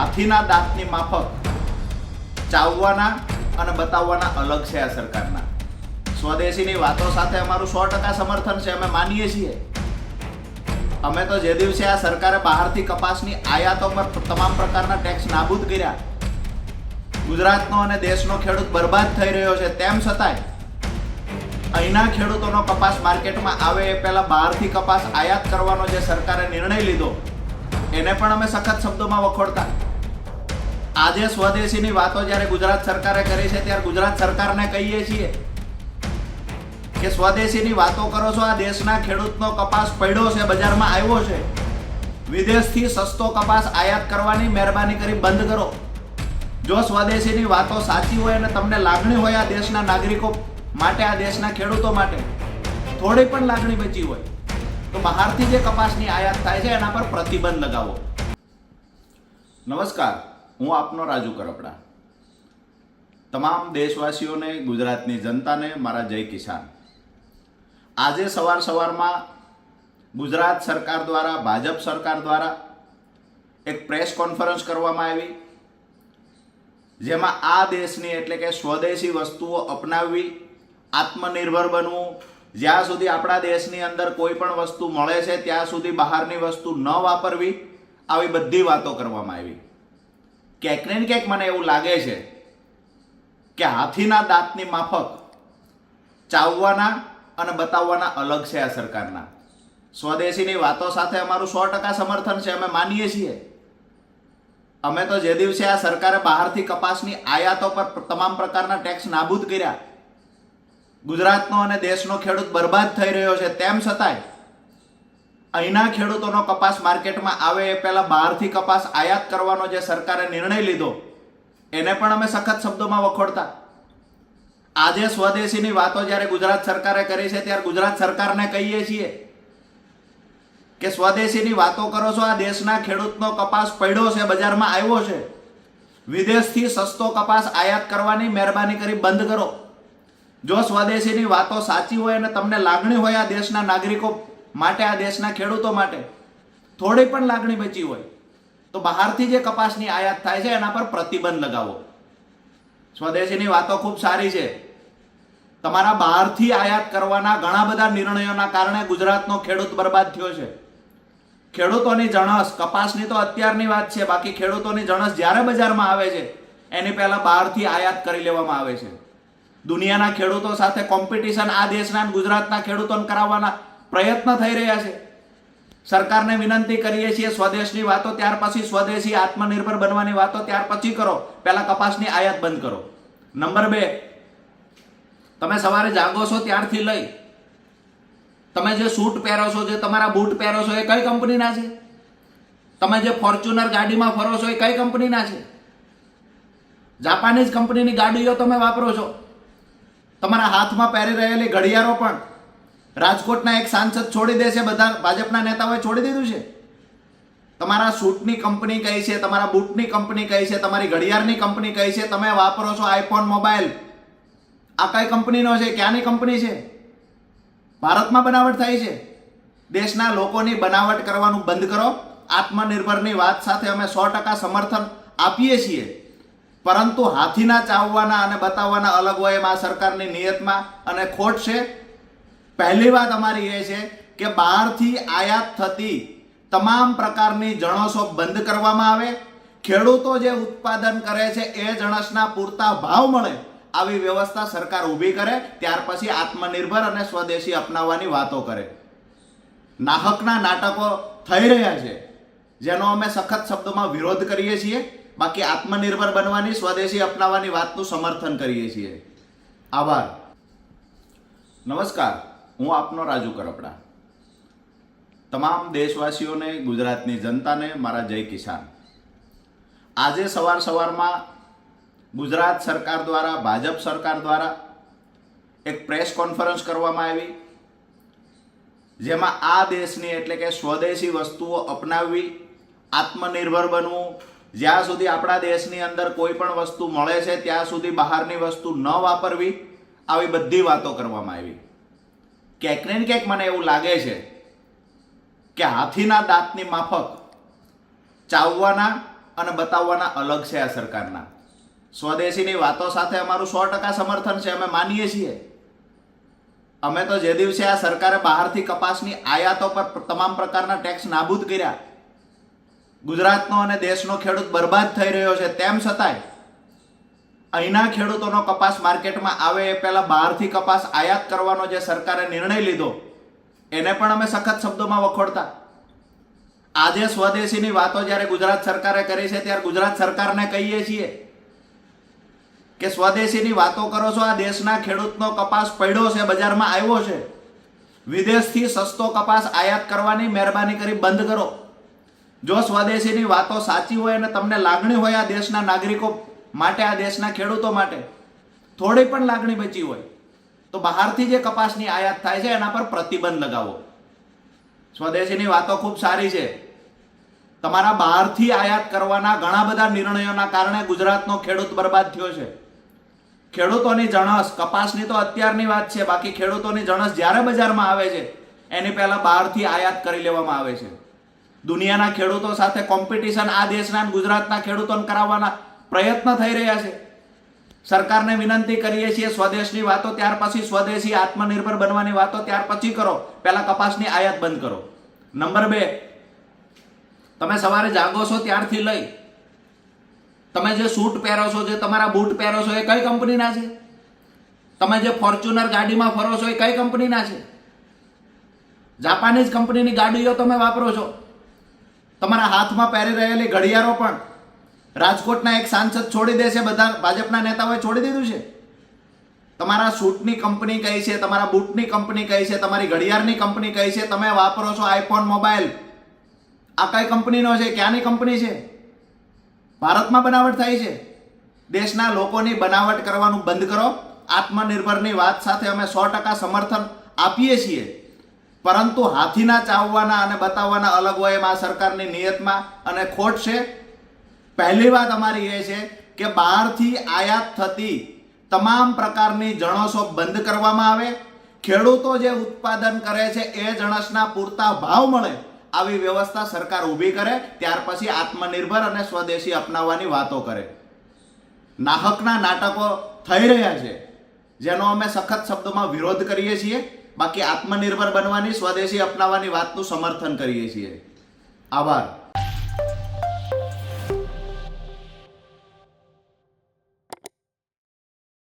હાથીના દાંતની માફક ચાવવાના અને બતાવવાના અલગ છે આ સરકારના. સ્વદેશીની વાતો સાથે અમારું 100% સમર્થન છે, અમે માનીએ છીએ. અમે તો જે દિવસે આ સરકારે બહારથી કપાસની આયાતો પર તમામ પ્રકારના ટેક્સ નાબૂદ કર્યા, ગુજરાતનો અને દેશનો ખેડૂત બરબાદ થઈ રહ્યો છે, તેમ છતાંય અહીંના ખેડૂતોનો કપાસ માર્કેટમાં આવે એ પહેલા બહારથી કપાસ આયાત કરવાનો જે સરકારે નિર્ણય લીધો એને પણ અમે સખત શબ્દોમાં વખોડતા. આજે સ્વદેશીની વાતો જ્યારે ગુજરાત સરકારે કરી છે ત્યારે ગુજરાત સરકારને કહીએ છીએ કે સ્વદેશીની વાતો કરો છો, આ દેશના ખેડૂતનો કપાસ પડ્યો છે, બજારમાં આવ્યો છે, વિદેશથી સસ્તો કપાસ આયાત કરવાની મહેરબાની કરી બંધ કરો. જો સ્વદેશીની વાતો સાચી હોય અને તમને લાગણી હોય આ દેશના નાગરિકો માટે, આ દેશના ખેડૂતો માટે થોડી પણ લાગણી બચી હોય તો બહારથી જે કપાસની આયાત થાય છે એના પર પ્રતિબંધ લગાવો. નમસ્કાર, હું આપનો રાજુ કરપડા. તમામ દેશવાસીઓને, ગુજરાતની જનતાને મારા જય કિસાન. આજે સવારમાં ગુજરાત સરકાર દ્વારા, ભાજપ સરકાર દ્વારા એક પ્રેસ કોન્ફરન્સ કરવામાં આવી, જેમાં આ દેશની એટલે કે સ્વદેશી વસ્તુઓ અપનાવવી, આત્મનિર્ભર બનવું, જ્યાં સુધી આપણા દેશની અંદર કોઈ પણ વસ્તુ મળે છે ત્યાં સુધી બહારની વસ્તુ ન વાપરવી, આવી બધી વાતો કરવામાં આવી. ક્યાંક ને ક્યાંક મને એવું લાગે છે કે હાથીના દાંતની માફક ચાવવાના અને બતાવવાના અલગ છે આ સરકારના. સ્વદેશીની વાતો સાથે અમારું 100% સમર્થન છે, અમે માનીએ છીએ. અમે તો જે દિવસે આ સરકારે બહારથી કપાસની આયાતો પર તમામ પ્રકારના ટેક્સ નાબૂદ કર્યા, ગુજરાતનો અને દેશનો ખેડૂત બરબાદ થઈ રહ્યો છે, તેમ છતાંય અહીંના ખેડૂતોનો કપાસ માર્કેટમાં આવે એ પહેલા બહારથી કપાસ આયાત કરવાનો જે સરકારે નિર્ણય લીધો એને પણ અમે સખત શબ્દોમાં વખોડતા. આજે સ્વદેશીની વાતો જ્યારે ગુજરાત સરકારે કરી છે ત્યારે ગુજરાત સરકારને કહીએ છીએ કે સ્વદેશીની વાતો કરો છો, આ દેશના ખેડૂતનો કપાસ પડ્યો છે, બજારમાં આવ્યો છે, વિદેશથી સસ્તો કપાસ આયાત કરવાની મહેરબાની કરી બંધ કરો. જો સ્વદેશીની વાતો સાચી હોય અને તમને લાગણી હોય આ દેશના નાગરિકો માટે, આ દેશના ખેડૂતો માટે થોડી પણ લાગણી બચી હોય તો બહારથી જે કપાસની આયાત થાય છે એના પર પ્રતિબંધ લગાવો. સ્વદેશીની વાતો ખૂબ સારી છે, તમારા બહારથી આયાત કરવાના ઘણા બધા નિર્ણયોના કારણે ગુજરાતનો ખેડૂત બરબાદ થયો છે. ખેડૂતોની જણસ, કપાસની તો અત્યારની વાત છે, બાકી ખેડૂતોની જણસ જ્યારે બજારમાં આવે છે એની પહેલા બહારથી આયાત કરી લેવામાં આવે છે. દુનિયાના ખેડૂતો સાથે કોમ્પિટિશન આ દેશના ગુજરાતના ખેડૂતોને કરાવવાના પ્રયત્ન થઈ રહ્યા છે. સરકારને વિનંતી કરીએ છીએ, સ્વદેશની વાતો ત્યાર પછી, સ્વદેશી આત્મનિર્ભર બનવાની વાતો ત્યાર પછી કરો, પહેલા કપાસની આયાત બંધ કરો. નંબર 2, તમે સવારે જાગો છો ત્યારથી લઈ તમે જે સૂટ પહેરો છો, જે તમારા બૂટ પહેરો છો, એ કઈ કંપનીના છે? તમે જે ફોર્ચ્યુનર ગાડીમાં ફરો છો એ કઈ કંપનીના છે? જાપાનીઝ કંપનીની ગાડીઓ તમે વાપરો છો. તમારા હાથમાં પહેરી રહેલી ઘડિયાળો પણ રાજકોટના એક સાંસદ છોડી દે છે, બધા ભાજપના નેતાઓએ છોડી દીધું છે. તમારા સૂટની કંપની કઈ છે, તમારા બૂટની કંપની કઈ છે, તમારી ઘડિયાળની કંપની કઈ છે? તમે વાપરો છો આઈફોન મોબાઈલ, આ કઈ કંપનીનો છે? ક્યાંની કંપની છે? ભારતમાં બનાવટ થાય છે. દેશના લોકોની બનાવટ કરવાનું બંધ કરો. આત્મનિર્ભરની વાત સાથે અમે 100% સમર્થન આપીએ છીએ, પરંતુ હાથીના ચાવવાના અને બતાવવાના અલગ હોય એમાં સરકારની નિયતમાં અને ખોટ છે. પહેલી વાત અમારી એ છે કે બહારથી આયાત થતી તમામ પ્રકારની જણસો બંધ કરવામાં આવે. ખેડૂતો જે ઉત્પાદન કરે છે એ જણસના પૂરતા ભાવ મળે આવી વ્યવસ્થા સરકાર ઊભી કરે, ત્યાર પછી આત્મનિર્ભર અને સ્વદેશી અપનાવવાની વાતો કરે. નાહકના નાટકો થઈ રહ્યા છે જેનો અમે સખત શબ્દોમાં વિરોધ કરીએ છીએ, બાકી આત્મનિર્ભર બનવાની, સ્વદેશી અપનાવવાની વાતનું સમર્થન કરીએ છીએ. આભાર. નમસ્કાર, હું આપનો રાજુ કરપડા. તમામ દેશવાસીઓને, ગુજરાતની જનતાને મારા જય કિસાન. આજે સવારમાં ગુજરાત સરકાર દ્વારા, ભાજપ સરકાર દ્વારા એક પ્રેસ કોન્ફરન્સ કરવામાં આવી, જેમાં આ દેશની એટલે કે સ્વદેશી વસ્તુઓ અપનાવવી, આત્મનિર્ભર બનવું, જ્યાં સુધી આપણા દેશની અંદર કોઈ પણ વસ્તુ મળે છે ત્યાં સુધી બહારની વસ્તુ ન વાપરવી, આવી બધી વાતો કરવામાં આવી. ક્યાંક ને ક્યાંક મને એવું લાગે છે કે હાથીના દાંતની માફક ચાવવાના અને બતાવવાના અલગ છે આ સરકારના. સ્વદેશીની વાતો સાથે અમારું 100% સમર્થન છે, અમે માનીએ છીએ. અમે તો જે દિવસે આ સરકારે બહારથી કપાસની આયાતો પર તમામ પ્રકારના ટેક્સ નાબૂદ કર્યા, ગુજરાતનો અને દેશનો ખેડૂત બરબાદ થઈ રહ્યો છે, તેમ છતાંય અહીંના ખેડૂતોનો કપાસ માર્કેટમાં આવે એ પહેલા બહારથી કપાસ આયાત કરવાનો જે સરકારે નિર્ણય લીધો એને પણ અમે સખત શબ્દોમાં વખોડતા. આજે સ્વદેશીની વાતો જ્યારે ગુજરાત સરકારે કરી છે ત્યારે ગુજરાત સરકારને કહીએ છીએ કે સ્વદેશીની વાતો કરો છો, આ દેશના ખેડૂતનો કપાસ પડ્યો છે, બજારમાં આવ્યો છે, વિદેશથી સસ્તો કપાસ આયાત કરવાની મહેરબાની કરી બંધ કરો. જો સ્વદેશીની વાતો સાચી હોય અને તમને લાગણી હોય આ દેશના નાગરિકો માટે, આ દેશના ખેડૂતો માટે થોડી પણ લાગણી બચી હોય તો બહારથી જે કપાસની આયાત થાય છે એના પર પ્રતિબંધ લગાવો. સ્વદેશીની વાતો ખૂબ સારી છે. તમારા બહારથી આયાત કરવાના ઘણા બધા નિર્ણયોના કારણે ગુજરાતનો ખેડૂત બરબાદ થયો છે. ખેડૂતોની જણસ, કપાસની તો અત્યારની વાત છે, બાકી ખેડૂતોની જણસ જ્યારે બજારમાં આવે છે એની પહેલા બહારથી આયાત કરી લેવામાં આવે છે. દુનિયાના ખેડૂતો સાથે કોમ્પિટિશન આ દેશના ગુજરાતના ખેડૂતોને કરાવવાના પ્રયત્ન થઈ રહ્યા છે. સરકારને વિનંતી કરીએ છીએ, સ્વદેશની વાતો ત્યાર પછી, સ્વદેશી આત્મનિર્ભર બનવાની વાતો ત્યાર પછી કરો, પહેલા કપાસની આયાત બંધ કરો. નંબર 2, તમે સવારે જાગો છો ત્યારથી લઈ તમે જે સૂટ પહેરો છો, જે તમારા બૂટ પહેરો છો, એ કઈ કંપનીના છે? તમે જે ફોર્ચ્યુનર ગાડીમાં ફરો છો એ કઈ કંપનીના છે? જાપાનીઝ કંપનીની ગાડીઓ તમે વાપરો છો. તમારા હાથમાં પહેરી રહેલી ઘડિયાળો પણ રાજકોટના એક સાંસદ છોડી દે છે, બધા ભાજપના નેતાઓએ છોડી દીધું છે. તમારા સૂટની કંપની કઈ છે, તમારા બૂટની કંપની કઈ છે, તમારી ઘડિયાળની કંપની કઈ છે? તમે વાપરો છો આઈફોન મોબાઈલ, આ કઈ કંપનીનો છે? ક્યાંની કંપની છે? ભારતમાં બનાવટ થાય છે. દેશના લોકોની બનાવટ કરવાનું બંધ કરો. આત્મનિર્ભરની વાત સાથે અમે 100% સમર્થન આપીએ છીએ, પરંતુ હાથીના ચાવવાના અને બતાવવાના અલગ હોય એમાં સરકારની નિયતમાં અને ખોટ છે. પહેલી વાત અમારી એ છે કે બહારથી આયાત થતી તમામ પ્રકારની જણસો બંધ કરવામાં આવે. ખેડૂતો જે ઉત્પાદન કરે છે એ જણસના પૂરતા ભાવ મળે આવી વ્યવસ્થા સરકાર ઊભી કરે, ત્યાર પછી આત્મનિર્ભર અને સ્વદેશી અપનાવવાની વાતો કરે. નાહકના નાટકો થઈ રહ્યા છે જેનો અમે સખત શબ્દોમાં વિરોધ કરીએ છીએ. બાકી આત્મનિર્ભર બનવાની, સ્વદેશી અપનાવવાની વાતનું સમર્થન કરીએ છીએ. આભાર.